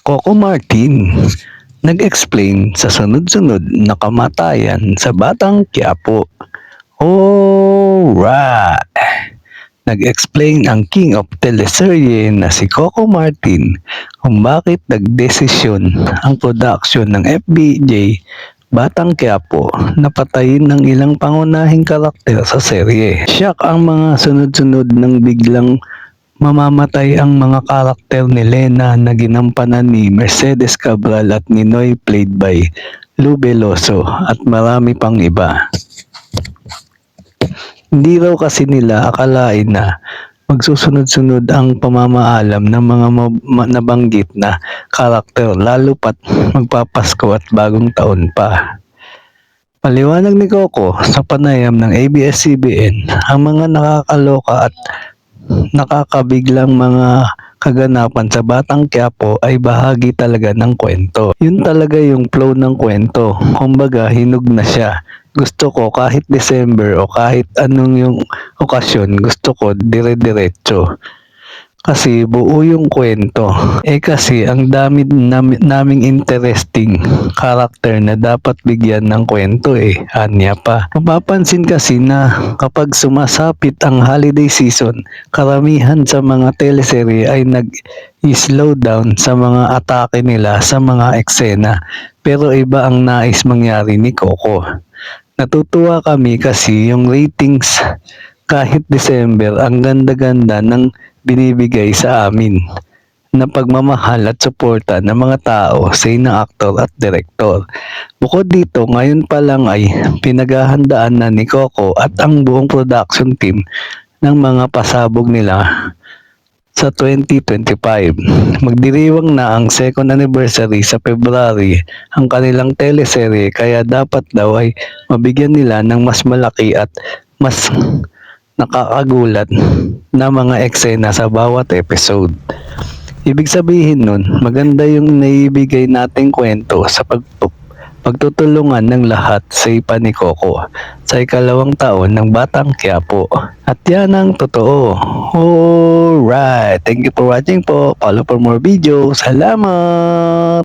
Coco Martin nag-explain sa sunod-sunod na kamatayan sa Batang Quiapo. Alright! Nag-explain ang king of teleserye na si Coco Martin kung bakit nagdesisyon ang production ng FBJ Batang Quiapo na patayin ng ilang pangunahing karakter sa serye. Shock ang mga sunod-sunod ng biglang mamamatay ang mga karakter ni Lena na ginampanan ni Mercedes Cabral at Ninoy played by Lou Veloso at marami pang iba. Hindi raw kasi nila akalain na magsusunod-sunod ang pamamaalam ng mga nabanggit na karakter lalo pat magpapasko at bagong taon pa. Paliwanag ni Coco sa panayam ng ABS-CBN, ang mga nakakaloka at nakakabiglang mga kaganapan sa Batang Quiapo ay bahagi talaga ng kwento. Yun talaga yung flow ng kwento. Kumbaga, hinog na siya. Gusto ko kahit December o kahit anong yung okasyon, gusto ko dire-diretso. Kasi buo yung kwento. Kasi ang dami naming interesting character na dapat bigyan ng kwento anya pa. Mapapansin kasi na kapag sumasapit ang holiday season, karamihan sa mga teleserye ay nag-slow down sa mga atake nila sa mga eksena. Pero iba ang nais mangyari ni Coco. Natutuwa kami kasi yung ratings kahit December ang ganda-ganda ng binibigay sa amin na pagmamahal at suporta ng mga tao sa inang aktor at direktor. Bukod dito, ngayon pa lang ay pinaghahandaan na ni Coco at ang buong production team ng mga pasabog nila sa 2025. Magdiriwang na ang second anniversary sa February ang kanilang teleserye kaya dapat daw ay mabigyan nila ng mas malaki at mas nakakagulat na mga eksena sa bawat episode. Ibig sabihin nun, maganda yung naibigay nating kwento sa pagtutulungan ng lahat sa ipa ni Coco sa ikalawang taon ng Batang Quiapo. At yan ang totoo. Alright, thank you for watching po. Follow for more videos. Salamat!